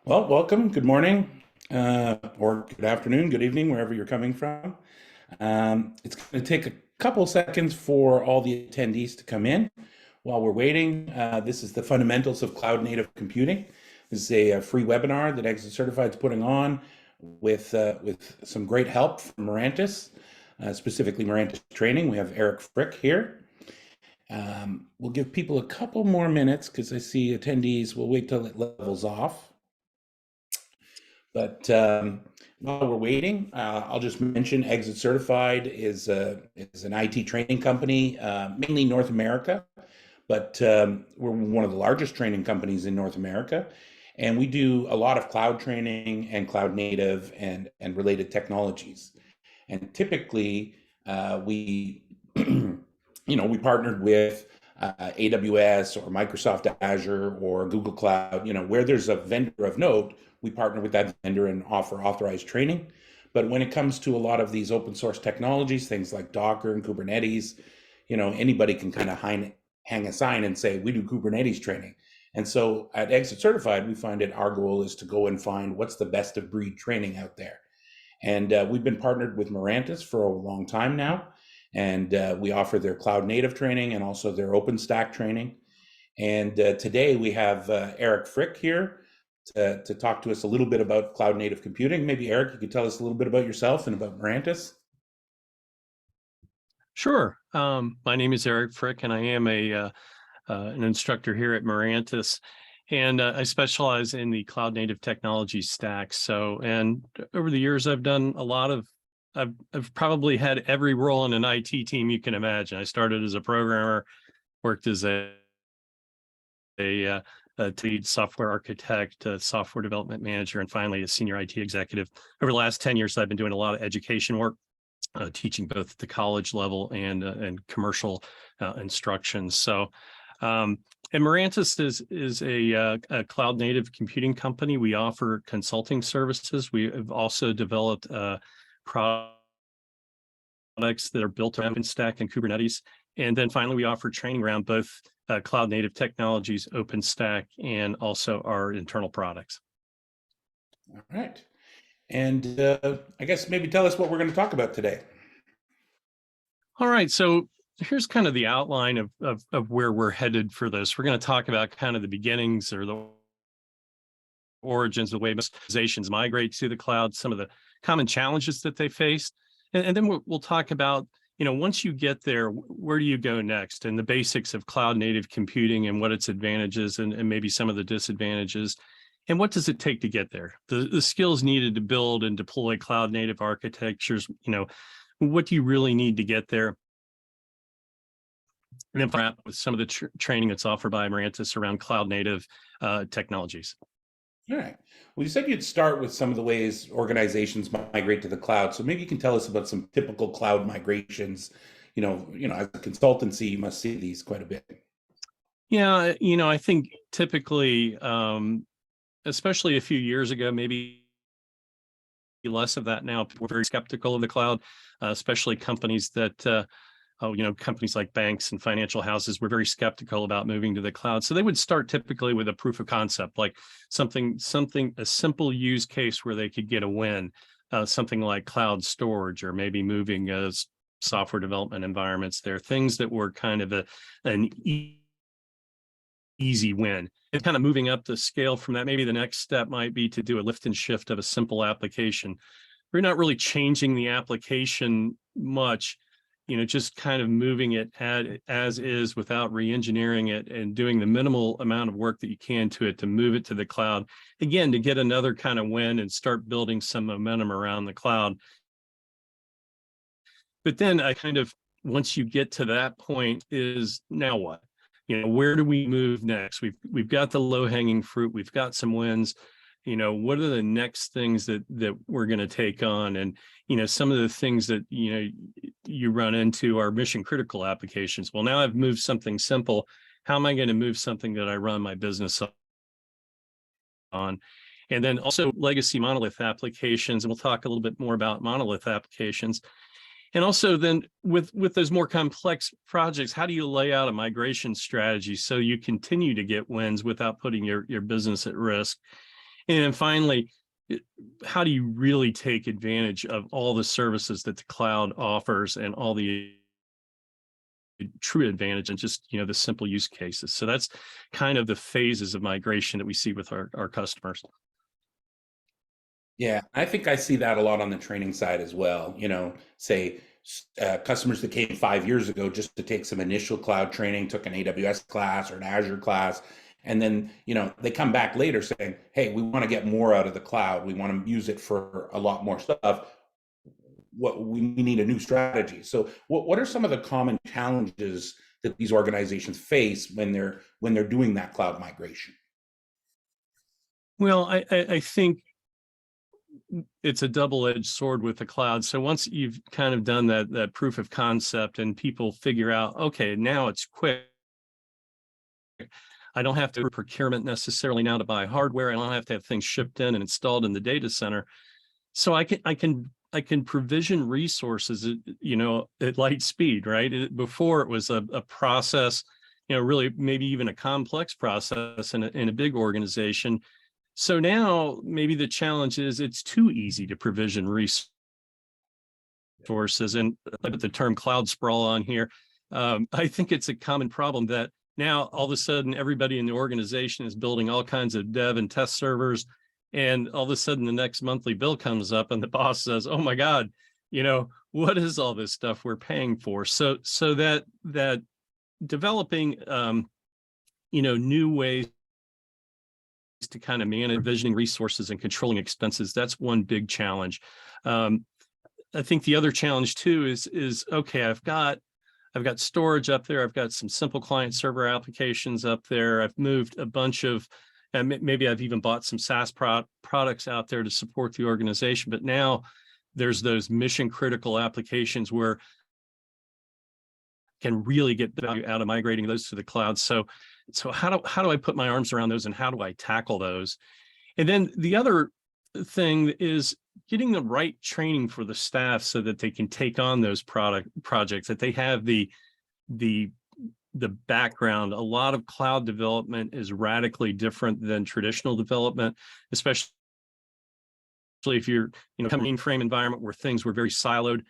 Well, welcome. Good morning, or good afternoon, good evening, wherever you're coming from. It's going to take a couple seconds for all the attendees to come in. While we're waiting, this is the fundamentals of cloud native computing. This is a free webinar that ExitCertified is putting on with some great help from Mirantis, specifically Mirantis Training. We have Eric Frick here. We'll give people a couple more minutes because I see attendees. We'll wait till it levels off. But while we're waiting, I'll just mention ExitCertified is an IT training company, mainly North America, but we're one of the largest training companies in North America, and we do a lot of cloud training and cloud native and related technologies. And typically, we we partnered with AWS or Microsoft Azure or Google Cloud. Where there's a vendor of note, we partner with that vendor and offer authorized training. But when it comes to a lot of these open source technologies, things like Docker and Kubernetes, anybody can kind of hang a sign and say, we do Kubernetes training. And so at ExitCertified, we find that our goal is to go and find what's the best of breed training out there. And we've been partnered with Mirantis for a long time now. And we offer their cloud native training and also their OpenStack training. And today we have Eric Frick here to talk to us a little bit about cloud native computing. Maybe Eric, you could tell us a little bit about yourself and about Mirantis. Sure. My name is Eric Frick, and I am an instructor here at Mirantis, and I specialize in the cloud native technology stack. And over the years, I've done a lot of. I've probably had every role in an IT team you can imagine. I started as a programmer, worked as a lead software architect, a software development manager, and finally a senior IT executive. Over the last 10 years, I've been doing a lot of education work. Teaching both at the college level and commercial instruction. And Mirantis is a cloud native computing company. We offer consulting services. We have also developed products that are built around OpenStack and Kubernetes. And then finally, we offer training around both cloud native technologies, OpenStack, and also our internal products. All right. And I guess maybe tell us what we're going to talk about today. All right, so here's kind of the outline of where we're headed for this. We're going to talk about kind of the beginnings or the origins, the way most organizations migrate to the cloud, some of the common challenges that they face. And then we'll talk about, once you get there, where do you go next? And the basics of cloud native computing and what its advantages and maybe some of the disadvantages. And what does it take to get there? The skills needed to build and deploy cloud native architectures, what do you really need to get there? And then wrap with some of the training that's offered by Mirantis around cloud native technologies. All right. Well, you said you'd start with some of the ways organizations migrate to the cloud. So maybe you can tell us about some typical cloud migrations. As a consultancy, you must see these quite a bit. Yeah, I think typically, especially a few years ago, maybe less of that now. People were very skeptical of the cloud, especially companies that, companies like banks and financial houses were very skeptical about moving to the cloud. So they would start typically with a proof of concept, like a simple use case where they could get a win, something like cloud storage or maybe moving software development environments there, things that were kind of an easy win. And kind of moving up the scale from that, maybe the next step might be to do a lift and shift of a simple application. We're not really changing the application much, just kind of moving it as is without re-engineering it and doing the minimal amount of work that you can to it to move it to the cloud. Again, to get another kind of win and start building some momentum around the cloud. But then once you get to that point, is now what? Where do we move next? We've got the low-hanging fruit. We've got some wins. What are the next things that we're going to take on? And, some of the things that, you run into are mission critical applications. Well, now I've moved something simple. How am I going to move something that I run my business on? And then also legacy monolith applications. And we'll talk a little bit more about monolith applications. And also then with those more complex projects, how do you lay out a migration strategy so you continue to get wins without putting your business at risk? And then finally, how do you really take advantage of all the services that the cloud offers and all the true advantage and just, the simple use cases. So that's kind of the phases of migration that we see with our customers. Yeah, I think I see that a lot on the training side as well. Say customers that came 5 years ago just to take some initial cloud training, took an AWS class or an Azure class, and then they come back later saying, "Hey, we want to get more out of the cloud. We want to use it for a lot more stuff. What we need a new strategy." So, what are some of the common challenges that these organizations face when they're doing that cloud migration? Well, I think it's a double-edged sword with the cloud. So once you've kind of done that proof of concept and people figure out, okay, now it's quick. I don't have to do procurement necessarily now to buy hardware. I don't have to have things shipped in and installed in the data center. So I can provision resources, at light speed, right? Before it was a process, really maybe even a complex process in a big organization. So now maybe the challenge is it's too easy to provision resources. And I put the term cloud sprawl on here. I think it's a common problem that now all of a sudden everybody in the organization is building all kinds of dev and test servers. And all of a sudden the next monthly bill comes up and the boss says, "Oh my God, what is all this stuff we're paying for?" So that developing, new ways to kind of manage provisioning resources and controlling expenses, that's one big challenge. I think the other challenge too is okay, I've got storage up there, I've got some simple client server applications up there, I've moved a bunch of, and maybe I've even bought some SaaS products out there to support the organization, but now there's those mission critical applications where can really get value out of migrating those to the cloud. So how do I put my arms around those and how do I tackle those? And then the other thing is getting the right training for the staff so that they can take on those projects, that they have the background. A lot of cloud development is radically different than traditional development, especially if you're coming mainframe environment where things were very siloed.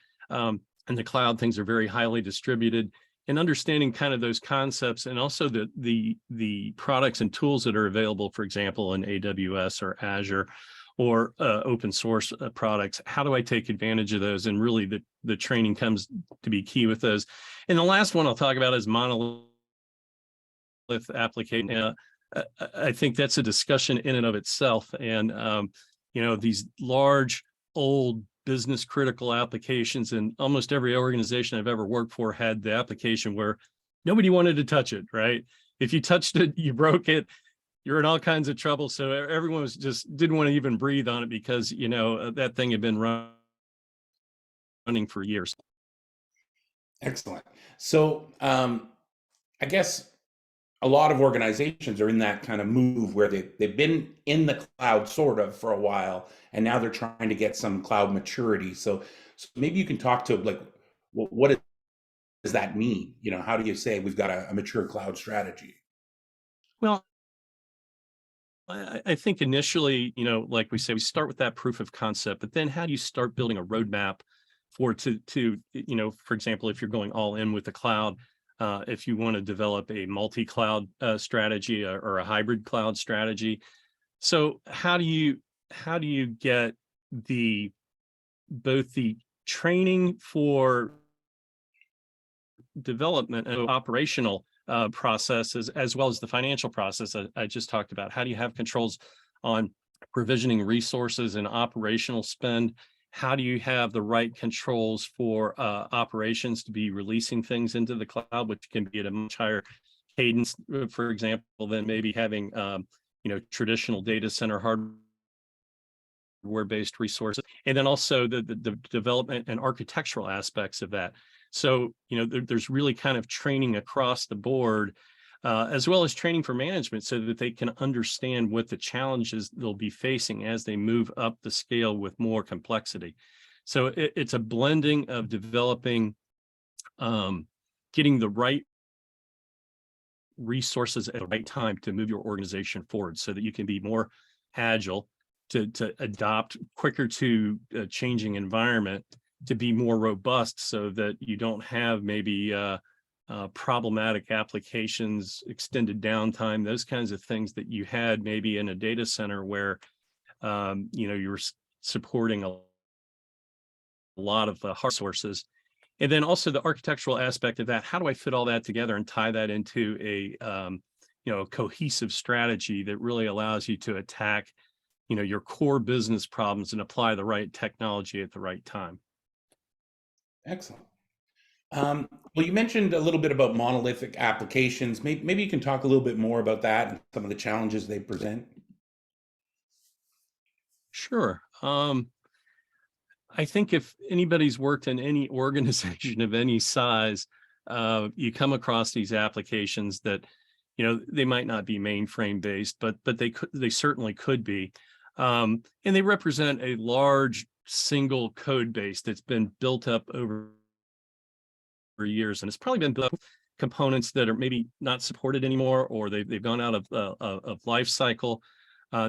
In the cloud, things are very highly distributed, and understanding kind of those concepts and also the products and tools that are available, for example, in AWS or Azure or open source products. How do I take advantage of those? And really the training comes to be key with those. And the last one I'll talk about is Monolithic Application. I think that's a discussion in and of itself. And, these large, old, business critical applications, and almost every organization I've ever worked for had the application where nobody wanted to touch it, right? If you touched it, you broke it, you're in all kinds of trouble. So everyone didn't want to even breathe on it because, that thing had been running for years. Excellent. So I guess a lot of organizations are in that kind of move where they've been in the cloud sort of for a while, and now they're trying to get some cloud maturity. So maybe you can talk to like, what does that mean? How do you say we've got a mature cloud strategy? Well, I think initially, like we say, we start with that proof of concept, but then how do you start building a roadmap for for example, if you're going all in with the cloud, if you want to develop a multi-cloud strategy or a hybrid cloud strategy. So how do you get both the training for development and operational processes, as well as the financial process I just talked about? How do you have controls on provisioning resources and operational spend? How do you have the right controls for operations to be releasing things into the cloud, which can be at a much higher cadence, for example, than maybe having traditional data center hardware-based resources, and then also the development and architectural aspects of that. So there's really kind of training across the board, as well as training for management so that they can understand what the challenges they'll be facing as they move up the scale with more complexity. So it's a blending of developing, getting the right resources at the right time to move your organization forward so that you can be more agile, to adopt quicker to a changing environment, to be more robust so that you don't have maybe problematic applications, extended downtime, those kinds of things that you had maybe in a data center where you were supporting a lot of hard sources. And then also the architectural aspect of that. How do I fit all that together and tie that into a cohesive strategy that really allows you to attack your core business problems and apply the right technology at the right time? Excellent. Well, you mentioned a little bit about monolithic applications. Maybe you can talk a little bit more about that and some of the challenges they present. Sure. I think if anybody's worked in any organization of any size, you come across these applications that, they might not be mainframe based, but they certainly could be. And they represent a large single code base that's been built up over years, and it's probably been built with components that are maybe not supported anymore, or they've gone out of life cycle.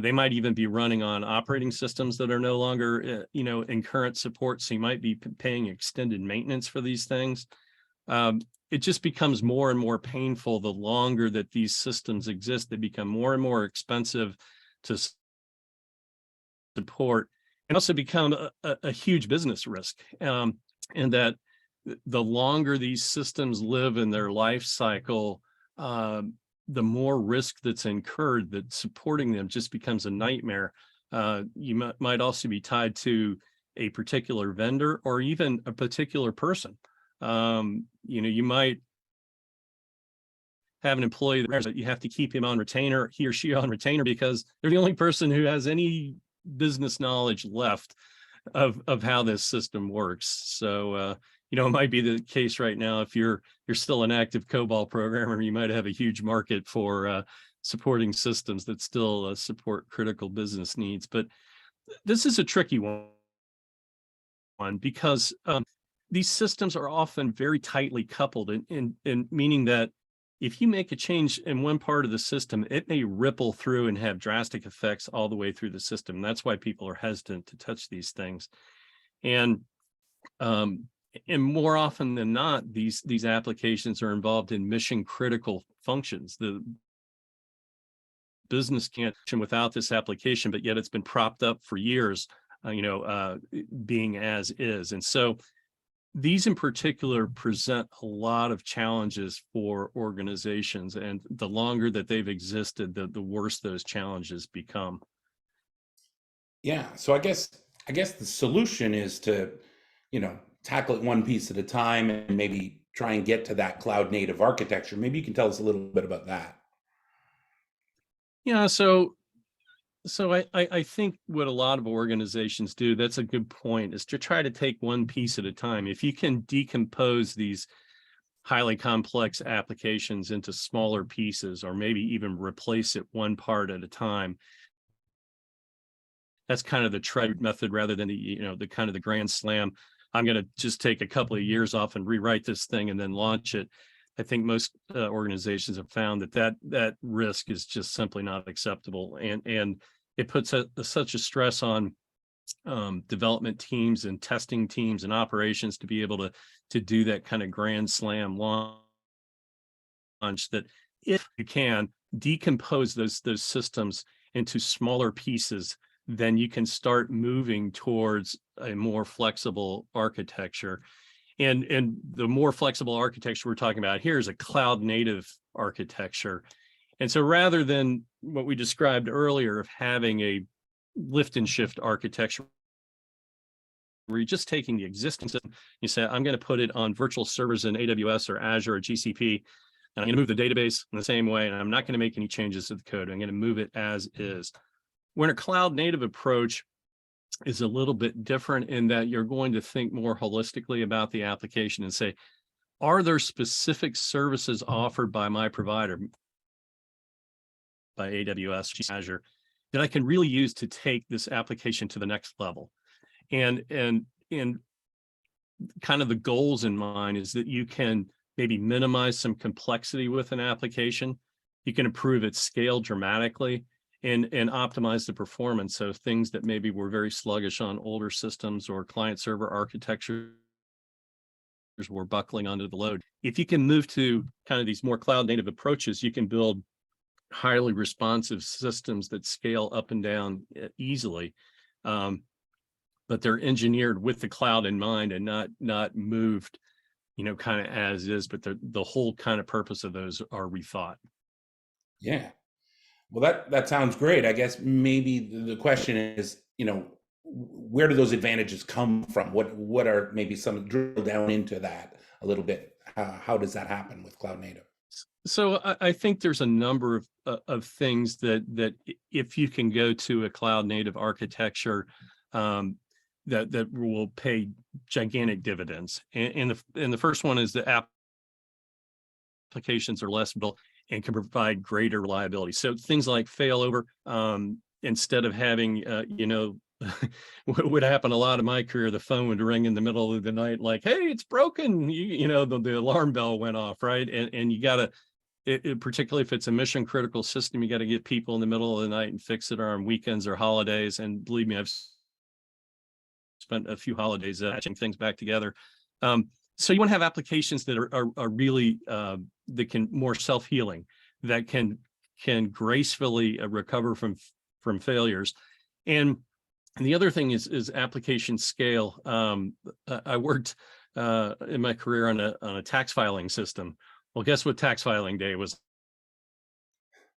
They might even be running on operating systems that are no longer, in current support. So you might be paying extended maintenance for these things. It just becomes more and more painful the longer that these systems exist. They become more and more expensive to support, and also become a huge business risk. And that the longer these systems live in their life cycle, the more risk that's incurred, that supporting them just becomes a nightmare. You might also be tied to a particular vendor or even a particular person. You might have an employee that you have to keep him on retainer, he or she on retainer, because they're the only person who has any business knowledge left of how this system works. So, it might be the case right now, if you're still an active COBOL programmer, you might have a huge market for supporting systems that still support critical business needs. But this is a tricky one because these systems are often very tightly coupled, in meaning that if you make a change in one part of the system, it may ripple through and have drastic effects all the way through the system. That's why people are hesitant to touch these things. And more often than not, these applications are involved in mission critical functions. The business can't function without this application, but yet it's been propped up for years, being as is. And so these in particular present a lot of challenges for organizations, and the longer that they've existed, the worse those challenges become. Yeah. So I guess the solution is to, tackle it one piece at a time and maybe try and get to that cloud native architecture. Maybe you can tell us a little bit about that. Yeah, so I think what a lot of organizations do, that's a good point, is to try to take one piece at a time. If you can decompose these highly complex applications into smaller pieces, or maybe even replace it one part at a time, that's kind of the trade method rather than the kind of the grand slam. I'm going to just take a couple of years off and rewrite this thing and then launch it. I think most organizations have found that risk is just simply not acceptable, and it puts such a stress on development teams and testing teams and operations to be able to do that kind of grand slam launch, that if you can decompose those systems into smaller pieces, then you can start moving towards a more flexible architecture. And the more flexible architecture we're talking about here is a cloud native architecture. And so rather than what we described earlier of having a lift and shift architecture, where you're just taking the existing system, you say, I'm going to put it on virtual servers in AWS or Azure or GCP, and I'm going to move the database in the same way, and I'm not going to make any changes to the code. I'm going to move it as is. When a cloud native approach is a little bit different in that you're going to think more holistically about the application and say, are there specific services offered by my provider, by AWS, Azure, that I can really use to take this application to the next level? And kind of the goals in mind is that you can maybe minimize some complexity with an application. You can improve its scale dramatically, and optimize the performance. So things that maybe were very sluggish on older systems or client server architecture were buckling under the load. If you can move to kind of these more cloud native approaches, you can build highly responsive systems that scale up and down easily. But they're engineered with the cloud in mind and not moved, kind of as is, but the whole kind of purpose of those are rethought. Yeah. Well, that sounds great. I guess maybe the question is, where do those advantages come from? What are maybe some drill down into that a little bit? How does that happen with cloud native? So I think there's a number of things that if you can go to a cloud native architecture, that will pay gigantic dividends. And the first one is the applications are less built and can provide greater reliability. So things like failover, instead of having, what would happen a lot in my career, the phone would ring in the middle of the night, like, hey, it's broken. The alarm bell went off, right? And you got to, particularly if it's a mission critical system, you got to get people in the middle of the night and fix it, or on weekends or holidays. And believe me, I've spent a few holidays patching things back together. So you want to have applications that are really that can more self-healing, that can gracefully recover from failures. And the other thing is application scale. I worked in my career on a tax filing system. Well, guess what tax filing day was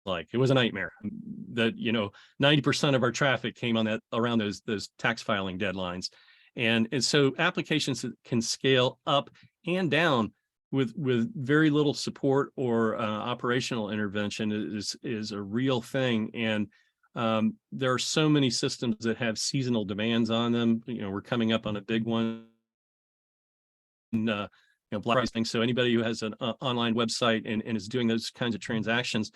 like? It was a nightmare. That 90% of our traffic came on around those tax filing deadlines. And so applications that can scale up and down with very little support or operational intervention is a real thing. And there are so many systems that have seasonal demands on them. We're coming up on a big one. Black Friday thing. So anybody who has an online website and is doing those kinds of transactions,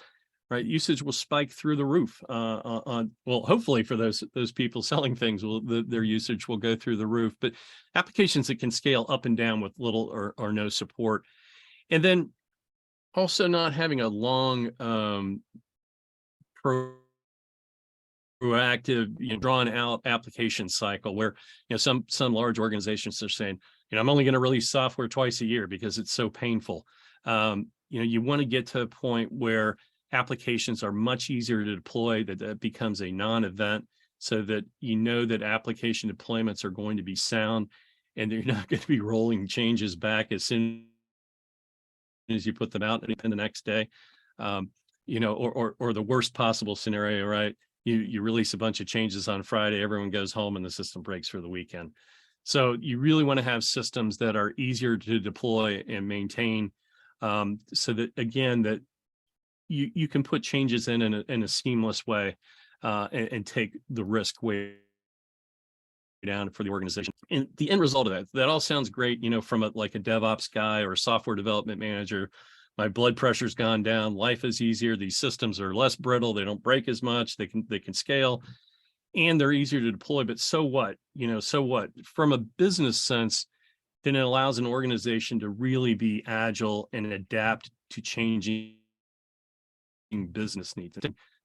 right, usage will spike through the roof. Hopefully for those people selling things, their usage will go through the roof. But applications that can scale up and down with little or no support, and then also not having a long proactive, drawn out application cycle where some large organizations are saying, I'm only going to release software twice a year because it's so painful. You want to get to a point where applications are much easier to deploy, that becomes a non-event, so that that application deployments are going to be sound, and they're not going to be rolling changes back as soon as you put them out and the next day. Or the worst possible scenario, right? You release a bunch of changes on Friday, everyone goes home and the system breaks for the weekend. So you really want to have systems that are easier to deploy and maintain, so that, again, that you can put changes in a seamless way, and take the risk way down for the organization. And the end result of that all sounds great, from a DevOps guy or a software development manager. My blood pressure's gone down, life is easier, these systems are less brittle, they don't break as much, they can scale, and they're easier to deploy. But so what? So what? From a business sense, then it allows an organization to really be agile and adapt to changing business needs.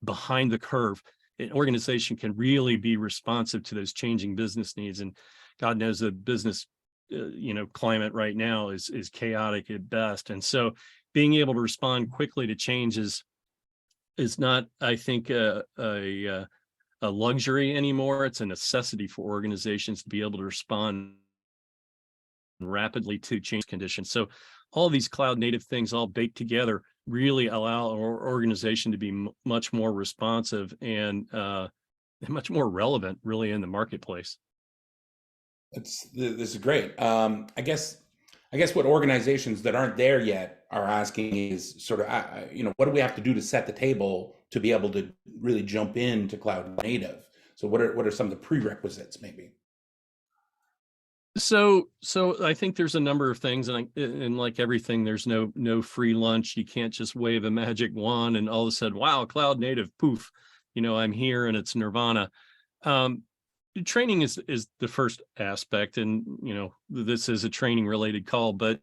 Behind the curve, an organization can really be responsive to those changing business needs. And God knows the business climate right now is chaotic at best. And so being able to respond quickly to changes is not, I think, a luxury anymore. It's a necessity for organizations to be able to respond rapidly to change conditions. So all these cloud native things all baked together really allow our organization to be much more responsive and much more relevant, really, in the marketplace. This is great. I guess what organizations that aren't there yet are asking is sort of, what do we have to do to set the table to be able to really jump into cloud native? So what are some of the prerequisites, maybe? So I think there's a number of things, and like everything, there's no free lunch. You can't just wave a magic wand and all of a sudden, wow, cloud native, poof, I'm here and it's nirvana. Training is the first aspect, and this is a training related call, but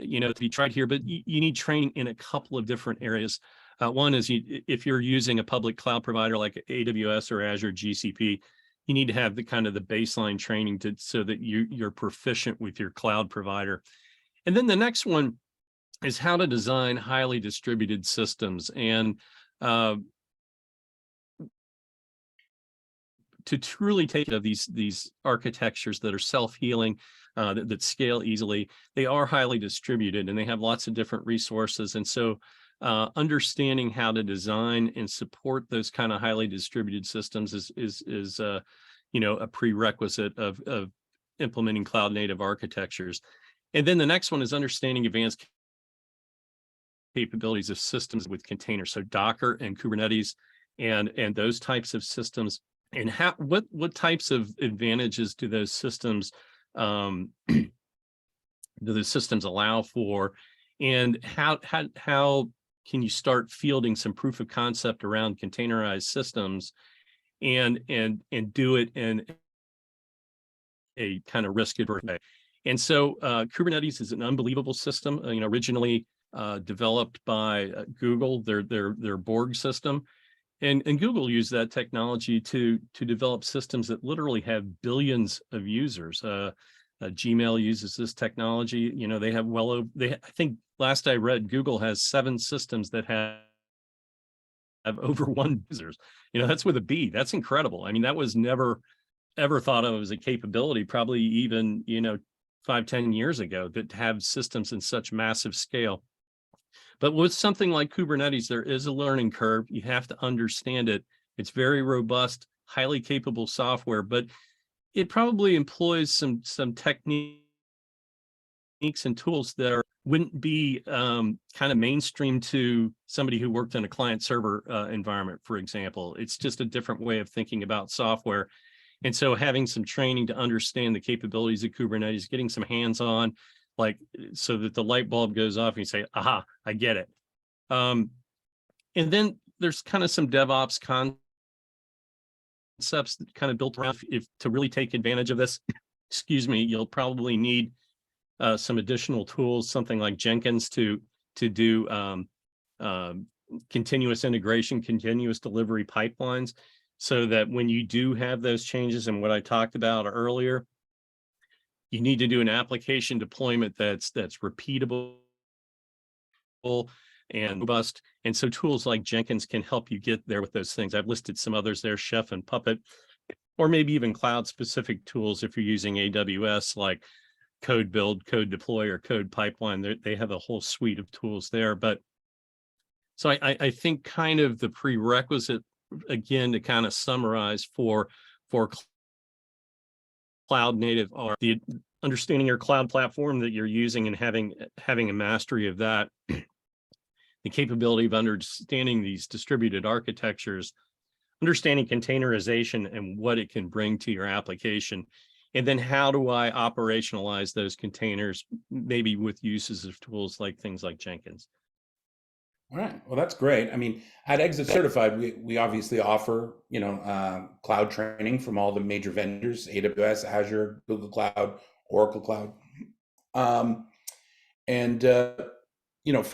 to be tried here, but you need training in a couple of different areas. One is if you're using a public cloud provider like AWS or Azure GCP, you need to have the kind of the baseline training so that you're proficient with your cloud provider. And then the next one is how to design highly distributed systems. And to truly take of these architectures that are self-healing, that scale easily, they are highly distributed and they have lots of different resources. And so understanding how to design and support those kind of highly distributed systems is a prerequisite of implementing cloud native architectures. And then the next one is understanding advanced capabilities of systems with containers, so Docker and Kubernetes and those types of systems. And what types of advantages do those systems allow for, and how can you start fielding some proof of concept around containerized systems and do it in a kind of risk-averse way? And so Kubernetes is an unbelievable system, originally developed by Google, their Borg system. And Google used that technology to develop systems that literally have billions of users. Gmail uses this technology. They have I think last I read, Google has 7 systems that have over 1 users. That's with a B. That's incredible. I mean, that was never ever thought of as a capability, probably even 5-10 years ago, that have systems in such massive scale. But with something like Kubernetes, there is a learning curve. You have to understand it. It's very robust, highly capable software, but it probably employs some techniques and tools that wouldn't be kind of mainstream to somebody who worked in a client server environment, for example. It's just a different way of thinking about software. And so having some training to understand the capabilities of Kubernetes, getting some hands-on, so that the light bulb goes off and you say, aha, I get it. And then there's kind of some DevOps concepts that kind of built around. If to really take advantage of this, excuse me, you'll probably need some additional tools, something like Jenkins to do continuous integration, continuous delivery pipelines, so that when you do have those changes and what I talked about earlier, you need to do an application deployment that's repeatable and robust. And so tools like Jenkins can help you get there with those things. I've listed some others there, Chef and Puppet, or maybe even cloud-specific tools if you're using AWS, like Code Build, Code Deploy, or Code Pipeline. They have a whole suite of tools there. But so I think kind of the prerequisite, again, to kind of summarize for cloud native are the understanding your cloud platform that you're using and having a mastery of that, the capability of understanding these distributed architectures, understanding containerization and what it can bring to your application, and then how do I operationalize those containers, maybe with uses of tools like things like Jenkins. All right. Well, that's great. I mean, at ExitCertified, we obviously offer, cloud training from all the major vendors: AWS, Azure, Google Cloud, Oracle Cloud. From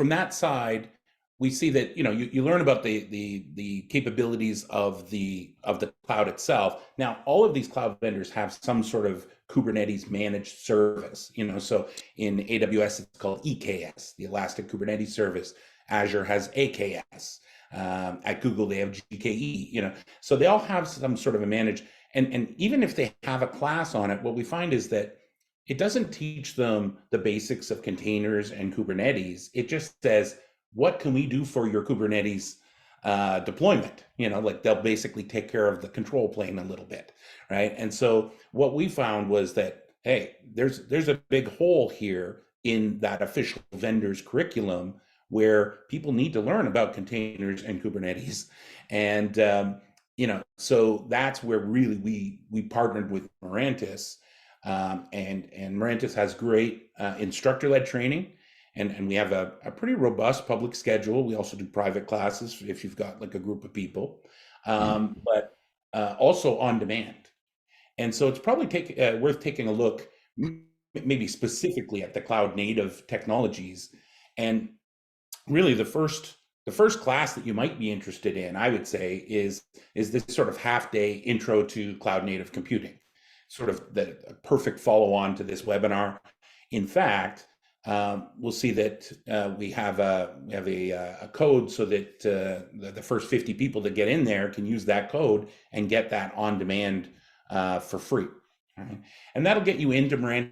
that side, we see that, you learn about the capabilities of the cloud itself. Now, all of these cloud vendors have some sort of Kubernetes managed service, so in AWS, it's called EKS, the Elastic Kubernetes Service. Azure has AKS. At Google, they have GKE. So they all have some sort of a managed. And even if they have a class on it, what we find is that it doesn't teach them the basics of containers and Kubernetes. It just says, what can we do for your Kubernetes deployment? They'll basically take care of the control plane a little bit, right? And so what we found was that, hey, there's a big hole here in that official vendor's curriculum, where people need to learn about containers and Kubernetes. And, so that's where really we partnered with Mirantis. And Mirantis has great instructor-led training. And we have a pretty robust public schedule. We also do private classes if you've got like a group of people, but also on demand. And so it's probably worth taking a look, maybe specifically at the cloud native technologies. And really, the first the first class that you might be interested in, I would say, is this sort of half-day intro to cloud native computing, sort of the perfect follow-on to this webinar. In fact, we'll see that we have a code so that the first 50 people that get in there can use that code and get that on demand for free. Right? And that'll get you into Mirantis'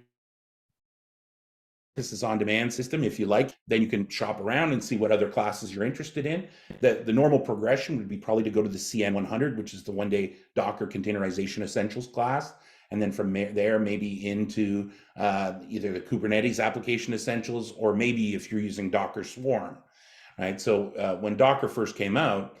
on-demand system. If you like, then you can shop around and see what other classes you're interested in. The normal progression would be probably to go to the CN100, which is the one-day Docker Containerization Essentials class. And then from there, maybe into either the Kubernetes Application Essentials, or maybe if you're using Docker Swarm, right? So when Docker first came out,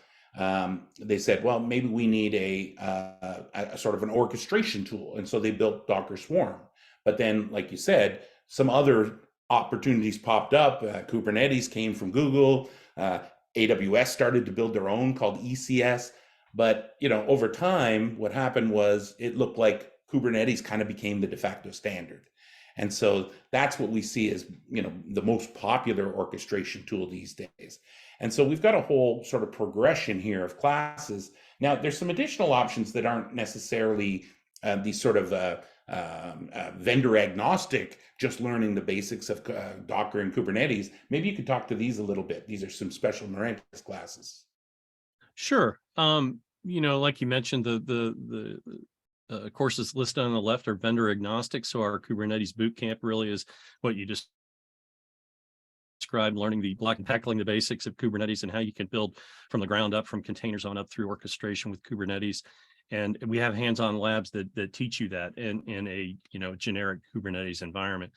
they said, well, maybe we need a sort of an orchestration tool. And so they built Docker Swarm. But then, like you said, some other opportunities popped up. Kubernetes came from Google. AWS started to build their own called ECS. But, over time, what happened was it looked like Kubernetes kind of became the de facto standard. And so that's what we see as, the most popular orchestration tool these days. And so we've got a whole sort of progression here of classes. Now, there's some additional options that aren't necessarily these sort of vendor agnostic, just learning the basics of Docker and Kubernetes. Maybe you could talk to these a little bit. These are some special Mirantis classes. Sure. Like you mentioned, the courses listed on the left are vendor agnostic. So our Kubernetes Bootcamp really is what you just described, learning the block and tackling the basics of Kubernetes and how you can build from the ground up, from containers on up through orchestration with Kubernetes. And we have hands-on labs that teach you that in a generic Kubernetes environment.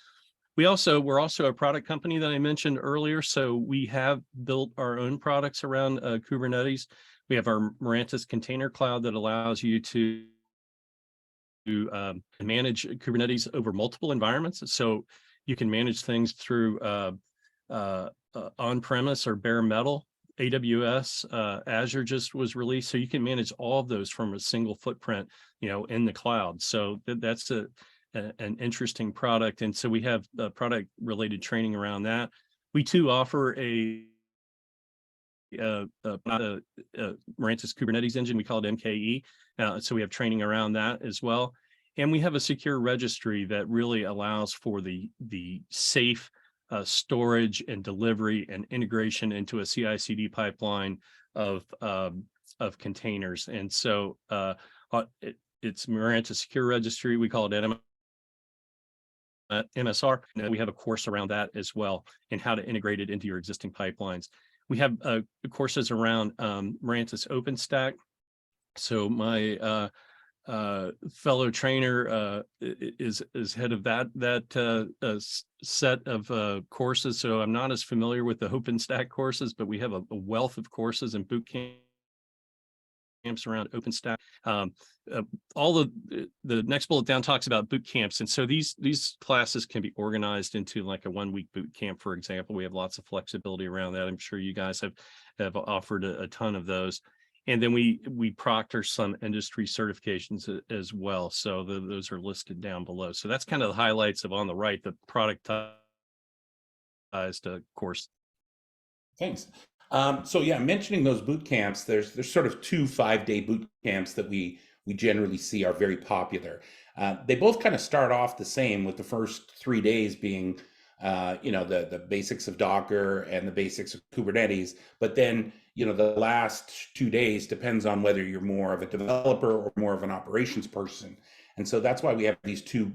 We're also a product company that I mentioned earlier. So we have built our own products around Kubernetes. We have our Mirantis Container Cloud that allows you to manage Kubernetes over multiple environments. So you can manage things through on-premise or bare metal. AWS, Azure just was released, so you can manage all of those from a single footprint, in the cloud. So that's an interesting product, and so we have product-related training around that. We too offer a Mirantis Kubernetes engine. We call it MKE. So we have training around that as well, and we have a secure registry that really allows for the safe storage and delivery and integration into a CI/CD pipeline of containers. And so it's Mirantis Secure Registry. We call it MSR. And we have a course around that as well, and how to integrate it into your existing pipelines. We have courses around Mirantis OpenStack. So my fellow trainer is head of that set of courses. So I'm not as familiar with the OpenStack courses, but we have a wealth of courses and boot camps around OpenStack. All the next bullet down talks about boot camps, and so these classes can be organized into like a 1-week boot camp, for example. We have lots of flexibility around that. I'm sure you guys have offered a ton of those. And then we proctor some industry certifications as well. So those are listed down below. So that's kind of the highlights of on the right, the productized course. Thanks. So yeah, mentioning those boot camps, there's sort of 2 5-day boot camps that we generally see are very popular. They both kind of start off the same, with the first 3 days being the basics of Docker and the basics of Kubernetes, but then the last 2 days depends on whether you're more of a developer or more of an operations person. And so that's why we have these 2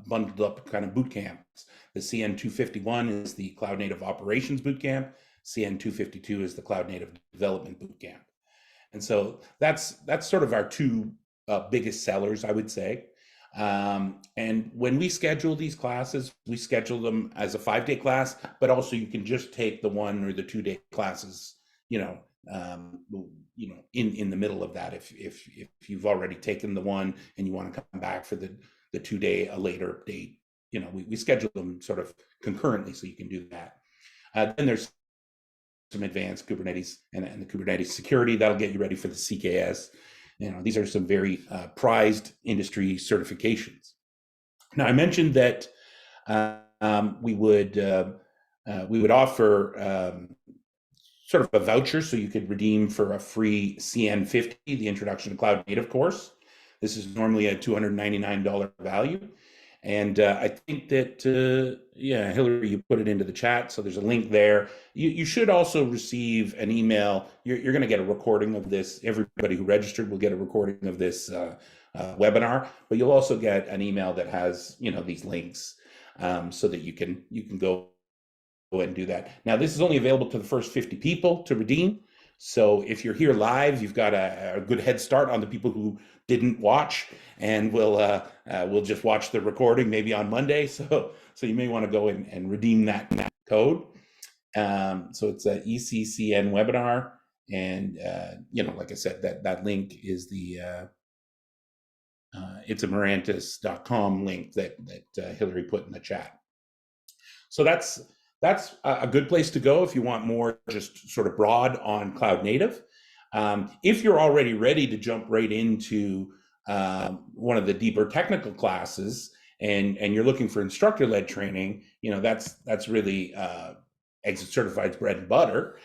bundled up kind of boot camps. The CN251 is the Cloud Native Operations Bootcamp. CN252 is the Cloud Native Development Bootcamp. And so that's sort of our 2 biggest sellers, I would say. And when we schedule these classes, we schedule them as a 5-day class, but also you can just take the 1 or the 2-day classes, in the middle of that. If you've already taken the 1 and you want to come back for the 2-day, a later date, we schedule them sort of concurrently, so you can do that. Then there's some advanced Kubernetes and the Kubernetes security that'll get you ready for the CKS. These are some very prized industry certifications. Now, I mentioned that we would offer sort of a voucher so you could redeem for a free CN50, the Introduction to Cloud Native course. This is normally a $299 value. And I think that, yeah, Hillary, you put it into the chat, so there's a link there. You should also receive an email. You're going to get a recording of this. Everybody who registered will get a recording of this webinar, but you'll also get an email that has, these links so that you can go and do that. Now, this is only available to the first 50 people to redeem. So if you're here live, you've got a good head start on the people who didn't watch, and we'll just watch the recording maybe on Monday. So you may want to go and redeem that code. So it's a ECCN webinar, and like I said, that link is it's a Mirantis.com link that Hillary put in the chat. So that's a good place to go if you want more just sort of broad on cloud native. If you're already ready to jump right into one of the deeper technical classes and you're looking for instructor-led training, that's really ExitCertified's bread and butter.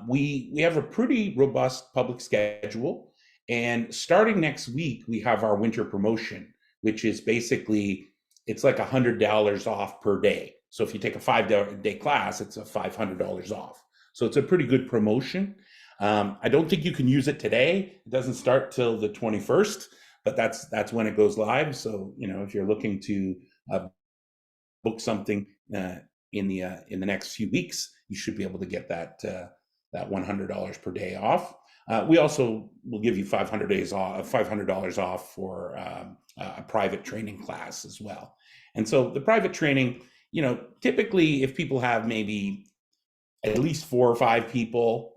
We have a pretty robust public schedule, and starting next week we have our winter promotion, which is basically it's like $100 off per day. So if you take a 5-day class, it's a $500 off. So it's a pretty good promotion. I don't think you can use it today. It doesn't start till the 21st, but that's when it goes live. So if you're looking to book something in the next few weeks, you should be able to get that $100 per day off. We also will give you $500 off for a private training class as well. And so the private training, typically if people have maybe at least 4 or 5 people,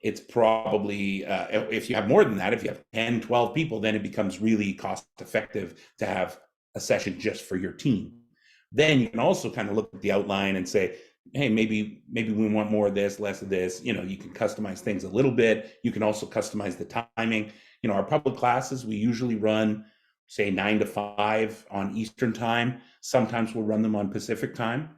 it's probably, if you have more than that, if you have 10, 12 people, then it becomes really cost effective to have a session just for your team. Then you can also kind of look at the outline and say, hey, maybe we want more of this, less of this. You can customize things a little bit. You can also customize the timing. Our public classes, we usually run, say, 9 to 5 on Eastern time. Sometimes we'll run them on Pacific time.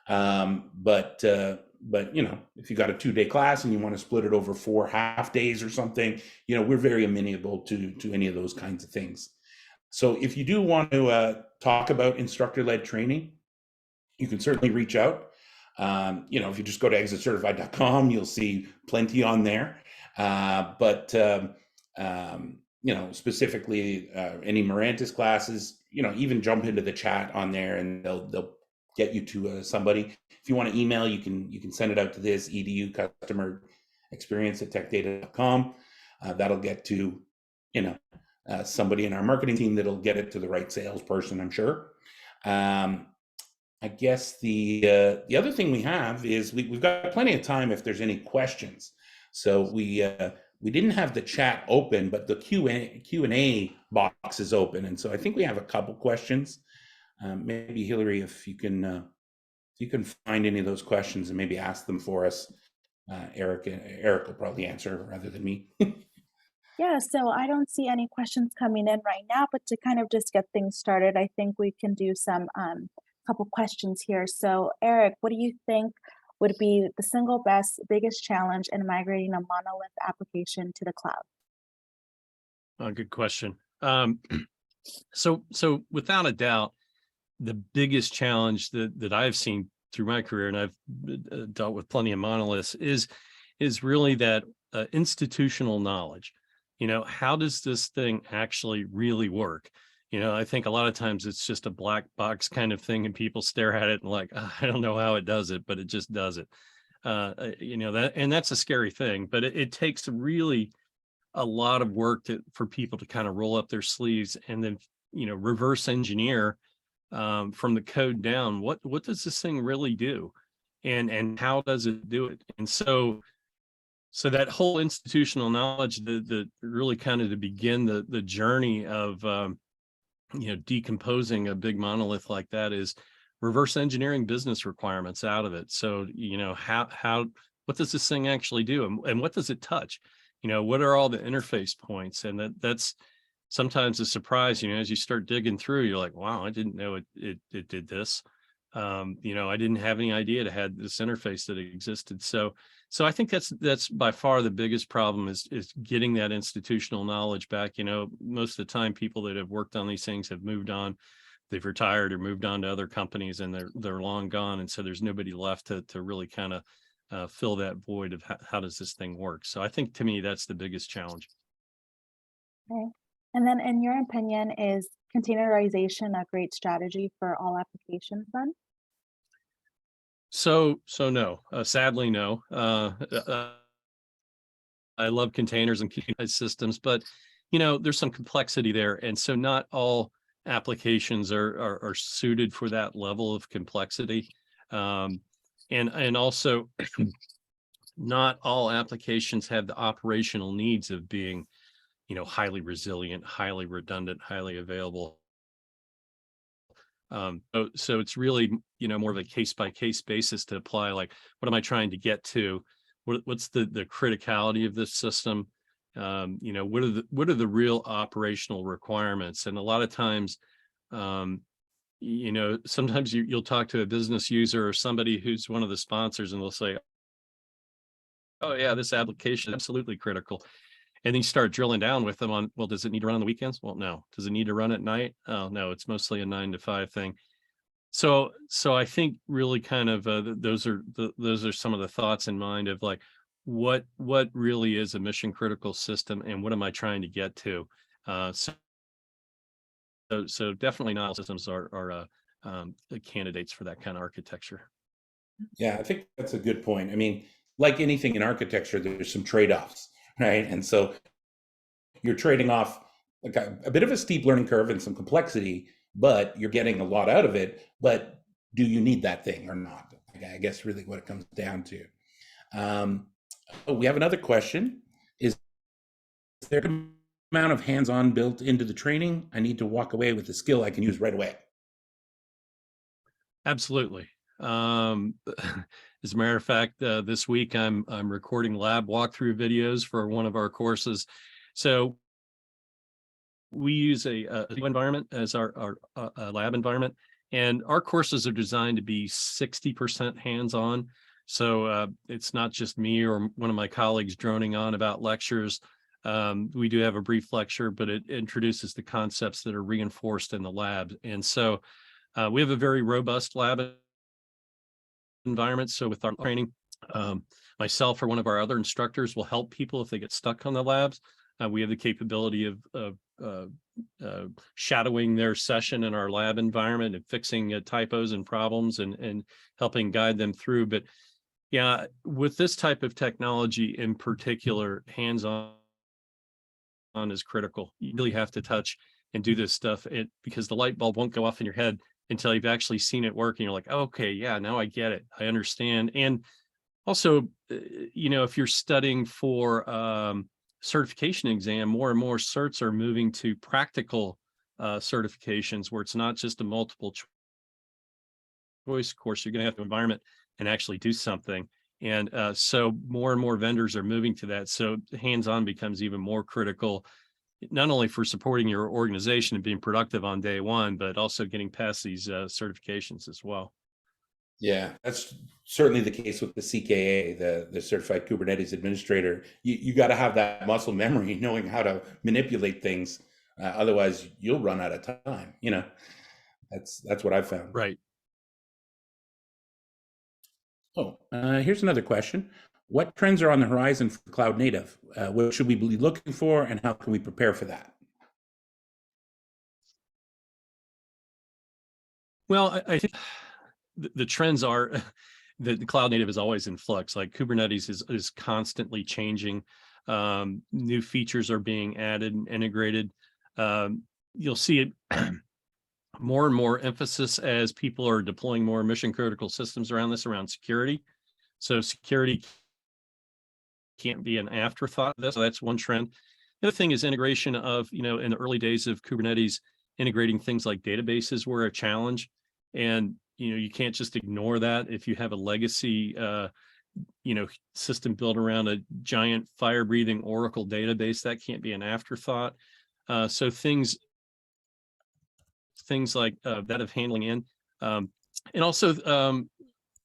But if you got a 2-day class and you want to split it over 4 half days or something, we're very amenable to any of those kinds of things. So if you do want to talk about instructor-led training, you can certainly reach out. If you just go to ExitCertified.com, you'll see plenty on there. Specifically any Mirantis classes, even jump into the chat on there and they'll get you to somebody. If you want to email, you can send it out to this edu customer experience at techdata.com. That'll get to somebody in our marketing team that'll get it to the right salesperson, I'm sure. I guess the other thing we have is we've got plenty of time if there's any questions. So we didn't have the chat open, but the Q&A box is open, and so I think we have a couple questions. Maybe Hillary, if you can find any of those questions and maybe ask them for us. Eric will probably answer rather than me. Yeah, so I don't see any questions coming in right now, but to kind of just get things started, I think we can do some couple questions here. So Eric, what do you think would be the single biggest challenge in migrating a monolith application to the cloud? Good question. So without a doubt, the biggest challenge that I've seen through my career, and I've dealt with plenty of monoliths, is really that institutional knowledge. How does this thing actually really work? I think a lot of times it's just a black box kind of thing, and people stare at it and like, I don't know how it does it, but it just does it. And that's a scary thing, but it takes really a lot of work for people to kind of roll up their sleeves and then, reverse engineer from the code down. What does this thing really do? And how does it do it? And so that whole institutional knowledge, the really kind of to begin the journey of, decomposing a big monolith like that is reverse engineering business requirements out of it. So, what does this thing actually do? And what does it touch? What are all the interface points? And that's sometimes a surprise, as you start digging through, you're like, wow, I didn't know it did this. I didn't have any idea it had this interface that existed. So I think that's by far the biggest problem is getting that institutional knowledge back. Most of the time people that have worked on these things have moved on, they've retired or moved on to other companies, and they're long gone. And so there's nobody left to really kind of fill that void of how does this thing work. So I think to me, that's the biggest challenge. Okay. And then in your opinion, is containerization a great strategy for all applications then? So no, sadly, no. I love containers and containerized systems, but there's some complexity there, and so not all applications are suited for that level of complexity, and also not all applications have the operational needs of being, highly resilient, highly redundant, highly available. So it's really, more of a case by case basis to apply, like, what am I trying to get to? What's the criticality of this system? What are the real operational requirements? And a lot of times, sometimes you'll talk to a business user or somebody who's one of the sponsors, and they'll say, oh yeah, this application is absolutely critical. And then you start drilling down with them on, well, does it need to run on the weekends? Well, no. Does it need to run at night? Oh, no, it's mostly a 9 to 5 thing. So I think really kind of those are some of the thoughts in mind of like, what really is a mission critical system, and what am I trying to get to? So definitely not all systems are candidates for that kind of architecture. Yeah, I think that's a good point. I mean, like anything in architecture, there's some trade-offs, right? And so you're trading off like a bit of a steep learning curve and some complexity, but you're getting a lot out of it. But do you need that thing or not? I guess really what it comes down to. We have another question. Is there an amount of hands-on built into the training? I need to walk away with a skill I can use right away. Absolutely. As a matter of fact, this week I'm recording lab walkthrough videos for one of our courses. So we use a environment as our lab environment, and our courses are designed to be 60% hands-on. So it's not just me or one of my colleagues droning on about lectures. We do have a brief lecture, but it introduces the concepts that are reinforced in the lab. And so we have a very robust lab environment. So with our training, myself or one of our other instructors will help people if they get stuck on the labs. We have the capability of shadowing their session in our lab environment and fixing typos and problems and helping guide them through. But yeah, with this type of technology in particular, hands-on is critical. You really have to touch and do this stuff because the light bulb won't go off in your head until you've actually seen it work, and you're like, oh, okay, yeah, now I get it. I understand. And also, if you're studying for certification exam, more and more certs are moving to practical certifications where it's not just a multiple choice course. You're going to have to environment and actually do something. And so more and more vendors are moving to that. So hands-on becomes even more critical, not only for supporting your organization and being productive on day one, but also getting past these certifications as well. Yeah, that's certainly the case with the CKA, the Certified Kubernetes Administrator. You got to have that muscle memory, knowing how to manipulate things. Otherwise, you'll run out of time. That's what I've found. Right. Oh, here's another question. What trends are on the horizon for cloud native? What should we be looking for, and how can we prepare for that? Well, I think the trends are that the cloud native is always in flux. Like Kubernetes is constantly changing. New features are being added and integrated. You'll see it more and more emphasis as people are deploying more mission critical systems around security. So security can't be an afterthought. So that's one trend. The other thing is integration of, in the early days of Kubernetes, integrating things like databases were a challenge. And, you can't just ignore that. If you have a legacy, system built around a giant fire-breathing Oracle database, that can't be an afterthought. So things like that of handling in. And also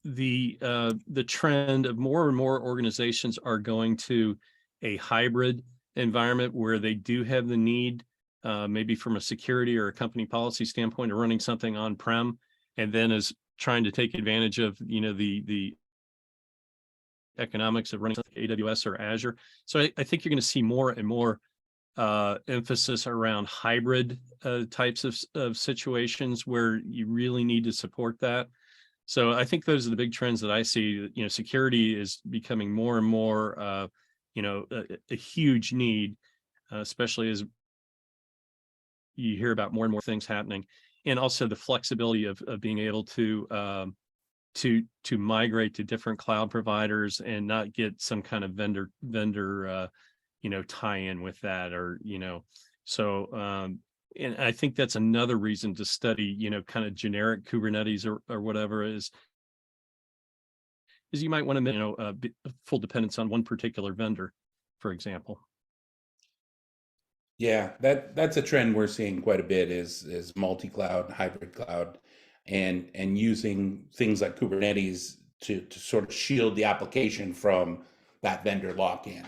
the trend of more and more organizations are going to a hybrid environment where they do have the need, maybe from a security or a company policy standpoint, of running something on-prem, and then is trying to take advantage of, you know, the economics of running AWS or Azure. So I think you're going to see more and more emphasis around hybrid types of situations where you really need to support that. So I think those are the big trends that I see. You know, security is becoming more and more, you know, a huge need, especially as you hear about more and more things happening, and also the flexibility of being able to migrate to different cloud providers and not get some kind of vendor you know, tie-in with that, or, you know, so and I think that's another reason to study, you know, kind of generic Kubernetes or whatever is you might want to, you know, full dependence on one particular vendor, for example. Yeah, that's a trend we're seeing quite a bit is multi-cloud, hybrid cloud, and using things like Kubernetes to sort of shield the application from that vendor lock-in.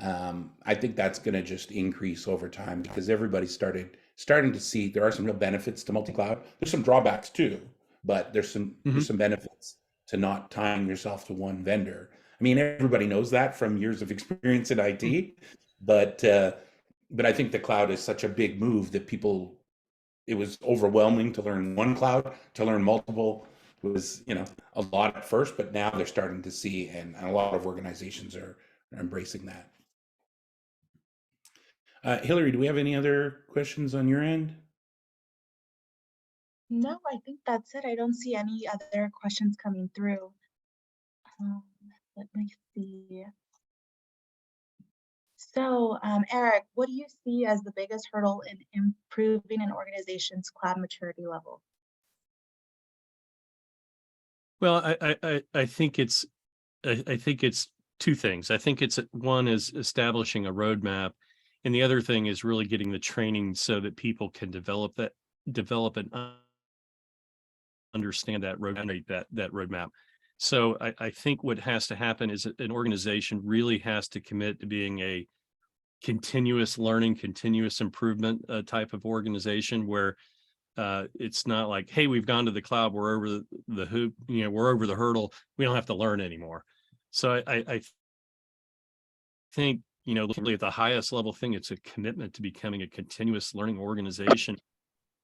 I think that's going to just increase over time because everybody's starting to see there are some real benefits to multi-cloud. There's some drawbacks too, but there's some benefits to not tying yourself to one vendor. I mean, everybody knows that from years of experience in IT, but I think the cloud is such a big move that it was overwhelming to learn one cloud. To learn multiple was, you know, a lot at first, but now they're starting to see, and a lot of organizations are embracing that. Hillary, do we have any other questions on your end? No, I think that's it. I don't see any other questions coming through. Let me see. So, Eric, what do you see as the biggest hurdle in improving an organization's cloud maturity level? Well, I think it's two things. I think it's one is establishing a roadmap, and the other thing is really getting the training so that people can develop and understand that roadmap. So I think what has to happen is an organization really has to commit to being a continuous learning, continuous improvement type of organization where it's not like, hey, we've gone to the cloud, we're over the hoop, you know, we're over the hurdle, we don't have to learn anymore. So I think, you know, really at the highest level thing, it's a commitment to becoming a continuous learning organization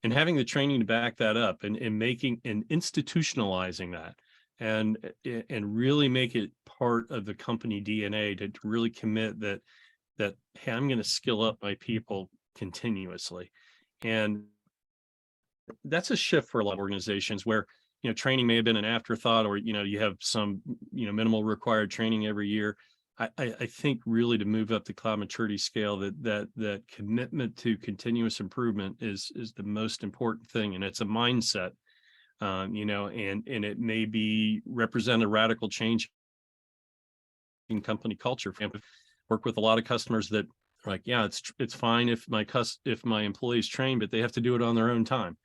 and having the training to back that up and making and institutionalizing that and really make it part of the company DNA to really commit that hey, I'm going to skill up my people continuously. And that's a shift for a lot of organizations where, you know, training may have been an afterthought, or, you know, you have some, you know, minimal required training every year. I think really to move up the cloud maturity scale, that commitment to continuous improvement is the most important thing. And it's a mindset, you know, and it may be represent a radical change in company culture. For example, work with a lot of customers that are like, yeah, it's fine if my employees train, but they have to do it on their own time.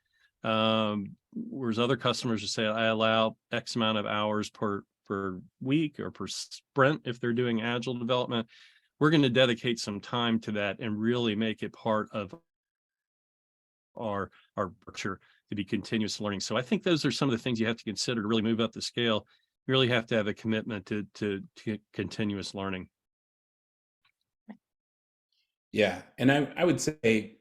Whereas other customers just say, I allow X amount of hours per week or per sprint. If they're doing agile development, we're going to dedicate some time to that and really make it part of our structure to be continuous learning. So I think those are some of the things you have to consider to really move up the scale. You really have to have a commitment to continuous learning. Yeah, and I would say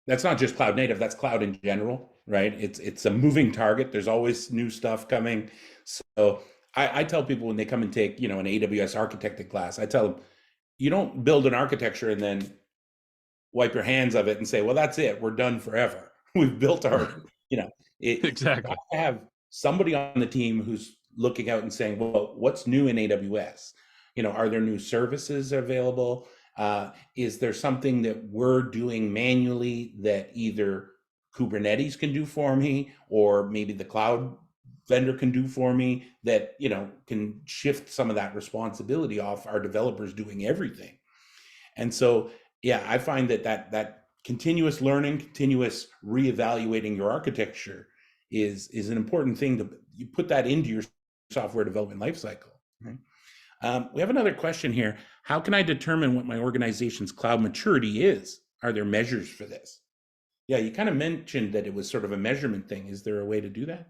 that's not just cloud native, that's cloud in general, right? It's a moving target. There's always new stuff coming. So I tell people when they come and take, you know, an AWS architected class, I tell them, you don't build an architecture and then wipe your hands of it and say, well, that's it, we're done forever. We've built our, you know, Exactly. I have somebody on the team who's looking out and saying, well, what's new in AWS? You know, are there new services available? Is there something that we're doing manually that either Kubernetes can do for me, or maybe the cloud vendor can do for me, that, you know, can shift some of that responsibility off our developers doing everything? And so, yeah, I find that continuous learning, continuous reevaluating your architecture is an important thing to you put that into your software development lifecycle. Right? We have another question here. How can I determine what my organization's cloud maturity is? Are there measures for this? Yeah, you kind of mentioned that it was sort of a measurement thing. Is there a way to do that?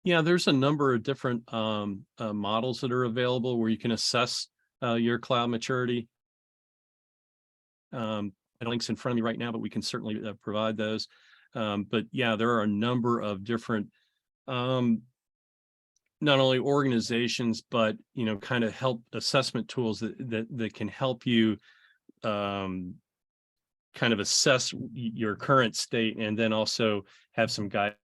Yeah, there's a number of different models that are available where you can assess your cloud maturity. Links in front of me right now, but we can certainly provide those. But yeah, there are a number of different, not only organizations, but kind of help assessment tools that can help you kind of assess your current state, and then also have some guidance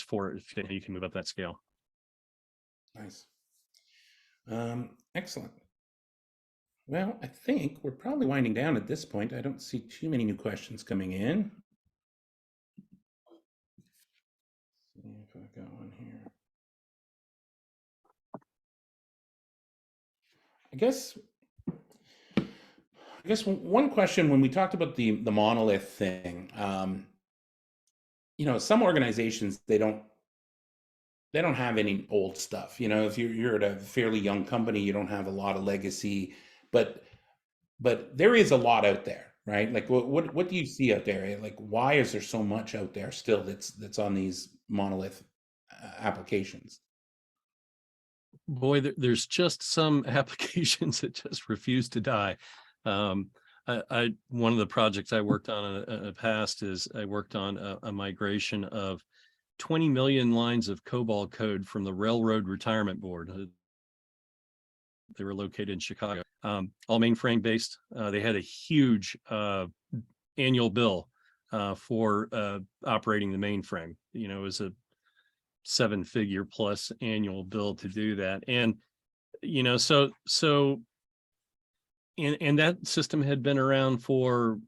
for if you can move up that scale. Nice. Excellent. Well, I think we're probably winding down at this point. I don't see too many new questions coming in. Let's see if I've got one here. I guess one question when we talked about the monolith thing, some organizations they don't have any old stuff. If you're at a fairly young company, you don't have a lot of legacy, but there is a lot out there, right? Like what do you see out there? Like why is there so much out there still that's on these monolith applications? Boy, there's just some applications that just refuse to die. One of the projects I worked on in the past is I worked on a migration of 20 million lines of COBOL code from the Railroad Retirement Board. They were located in Chicago, all mainframe based. They had a huge annual bill for operating the mainframe. It was a 7-figure plus annual bill to do that. And, and that system had been around for,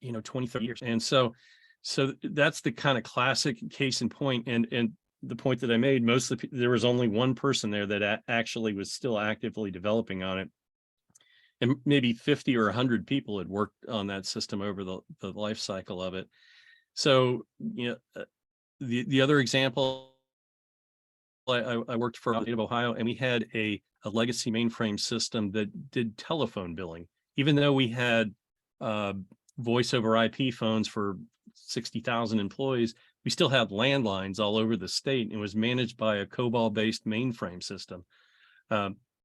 20, 30 years. And so that's the kind of classic case in point. And the point that I made, there was only one person there that actually was still actively developing on it. And maybe 50 or 100 people had worked on that system over the life cycle of it. So, the other example, I worked for the state of Ohio, and we had a legacy mainframe system that did telephone billing. Even though we had voice over IP phones for 60,000 employees, we still had landlines all over the state, and it was managed by a COBOL-based mainframe system.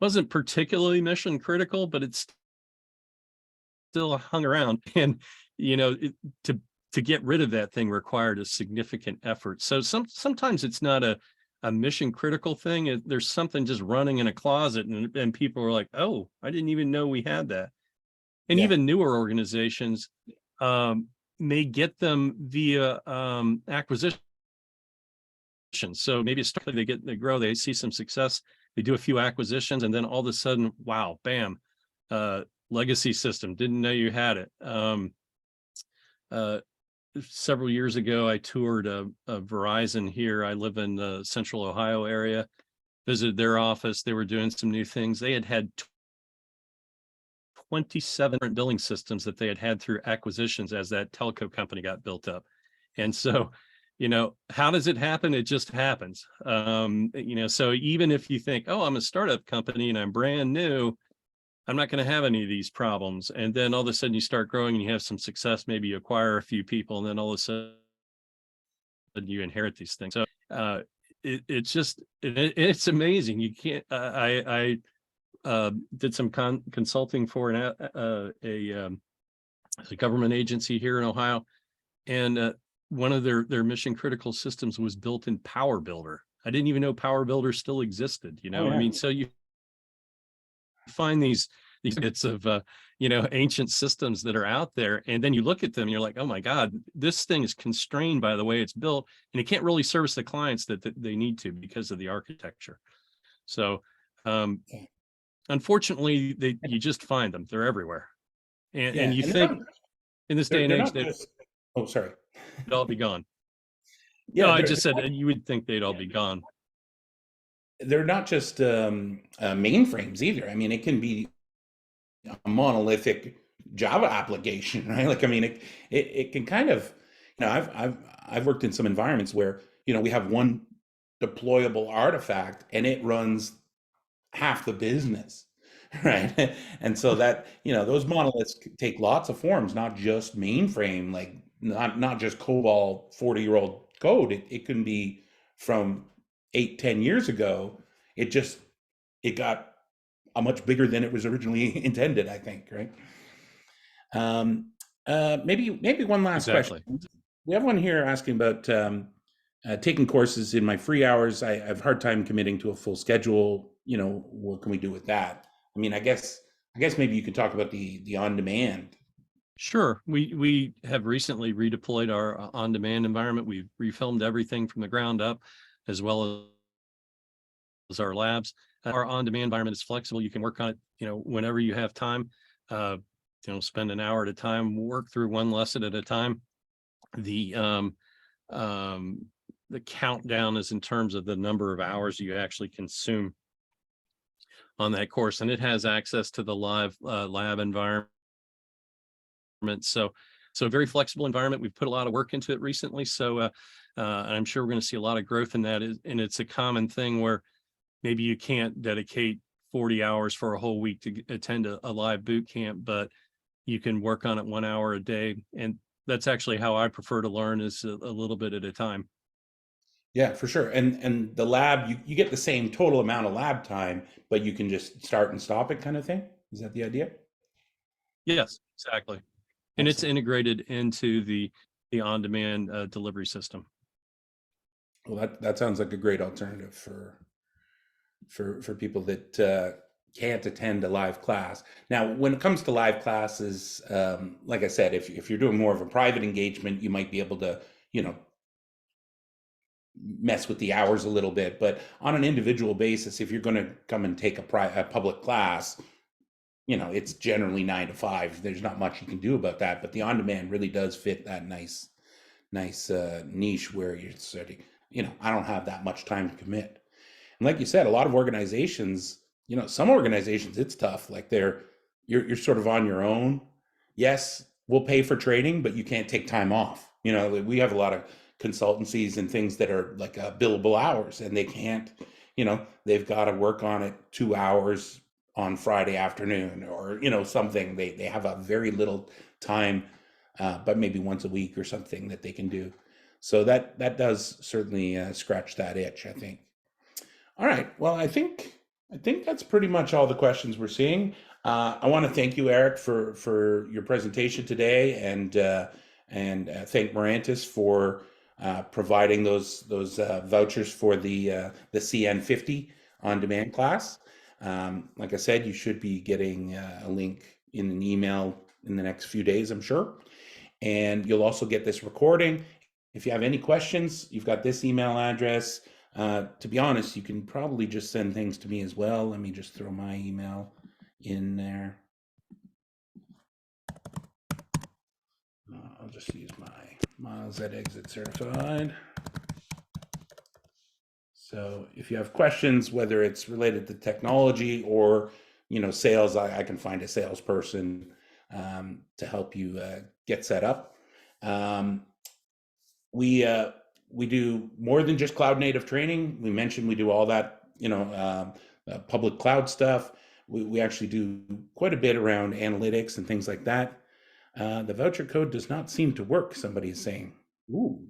Wasn't particularly mission critical, but it's still hung around. And, to get rid of that thing required a significant effort. So sometimes it's not a mission critical thing. There's something just running in a closet, and people are like, oh, I didn't even know we had that. And even newer organizations may get them via acquisition. So maybe it's they grow, they see some success, they do a few acquisitions, and then all of a sudden, wow, bam, legacy system, didn't know you had it. Several years ago, I toured a Verizon here. I live in the central Ohio area, visited their office. They were doing some new things. They had 27 different billing systems that they had through acquisitions as that telco company got built up. And so, how does it happen? It just happens. So even if you think, oh, I'm a startup company and I'm brand new, I'm not going to have any of these problems. And then all of a sudden you start growing and you have some success, maybe you acquire a few people, and then all of a sudden you inherit these things. So it's amazing. You can't, I did some consulting for a government agency here in Ohio, and one of their mission critical systems was built in Power Builder. I didn't even know Power Builder still existed. I mean, so you find these bits of ancient systems that are out there, and then you look at them and you're like, oh my God, this thing is constrained by the way it's built, and it can't really service the clients that they need to because of the architecture. So unfortunately, you just find them. They're everywhere. And you think in this day and age they'd all be gone. No, I just said you would think they'd all be gone. They're not just mainframes either. I mean, it can be a monolithic Java application, right? Like, I mean, it can kind of, You know, I've worked in some environments where, you know, we have one deployable artifact and it runs half the business, right? And so that, you know, those monoliths take lots of forms, not just mainframe, like not just COBOL 40-year-old code. It can be from 8, 10 years ago. It got a much bigger than it was originally intended, I think, right? Maybe one last Exactly. question. We have one here asking about taking courses in my free hours. I have a hard time committing to a full schedule. You know, what can we do with that? I mean, I guess maybe you could talk about the on-demand. Sure. We have recently redeployed our on-demand environment. We've refilmed everything from the ground up, as well as our labs. Our on-demand environment is flexible. You can work on it, you know, whenever you have time. You know, spend an hour at a time, work through one lesson at a time. The countdown is in terms of the number of hours you actually consume on that course, and it has access to the live lab environment. So a very flexible environment. We've put a lot of work into it recently. So I'm sure we're going to see a lot of growth in that. And it's a common thing where maybe you can't dedicate 40 hours for a whole week to attend a live boot camp, but you can work on it 1 hour a day. And that's actually how I prefer to learn, is a little bit at a time. Yeah, for sure. And the lab, you get the same total amount of lab time, but you can just start and stop it, kind of thing. Is that the idea? Yes, exactly. And it's Excellent. integrated into the on-demand delivery system. Well, that sounds like a great alternative for people that can't attend a live class. Now, when it comes to live classes, like I said, if you're doing more of a private engagement, you might be able to, you know, mess with the hours a little bit. But on an individual basis, if you're going to come and take a public class, you know, it's generally 9 to 5. There's not much you can do about that. But the on-demand really does fit that nice niche where you're starting, you know, I don't have that much time to commit. And like you said, a lot of organizations, you know, some organizations, it's tough. Like you're sort of on your own. Yes, we'll pay for training, but you can't take time off. You know, we have a lot of consultancies and things that are like billable hours, and they can't, you know, they've got to work on it 2 hours on Friday afternoon, or, you know, something. They have a very little time, but maybe once a week or something that they can do. So that does certainly scratch that itch, I think. All right. Well, I think that's pretty much all the questions we're seeing. I want to thank you, Eric, for your presentation today, and thank Mirantis for providing those vouchers for the CN50 on-demand class. Like I said, you should be getting a link in an email in the next few days, I'm sure. And you'll also get this recording. If you have any questions, you've got this email address. To be honest, you can probably just send things to me as well. Let me just throw my email in there. I'll just use my Myles at ExitCertified. So if you have questions, whether it's related to technology or, you know, sales, I can find a salesperson to help you get set up. We do more than just cloud native training. We mentioned we do all that, you know, public cloud stuff. We actually do quite a bit around analytics and things like that. The voucher code does not seem to work, somebody is saying. Ooh,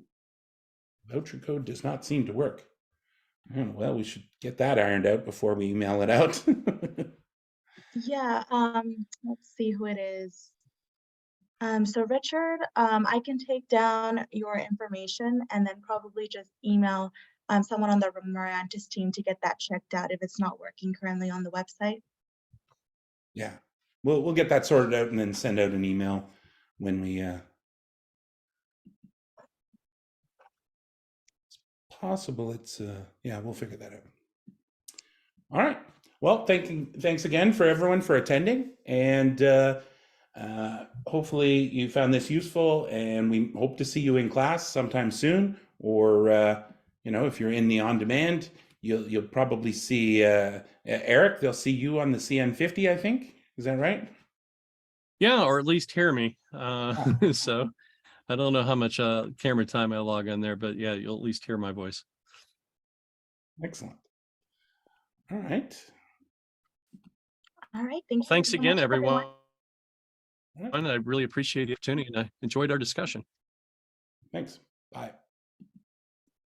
voucher code does not seem to work. Well, we should get that ironed out before we email it out. Yeah, let's see who it is. So Richard, I can take down your information and then probably just email someone on the Mirantis team to get that checked out if it's not working currently on the website. Yeah, we'll get that sorted out and then send out an email when we it's possible. It's yeah, we'll figure that out. All right. Well, thanks again for everyone for attending, and hopefully you found this useful, and we hope to see you in class sometime soon, or you know, if you're in the on-demand, you'll probably see Eric. They'll see you on the CN50, I think. Is that right? Yeah, or at least hear me. So I don't know how much camera time I log on there, but yeah, you'll at least hear my voice. Excellent. All right. All right. Thank you. Thanks so again, much, everyone. All right. I really appreciate the opportunity and I enjoyed our discussion. Thanks. Bye.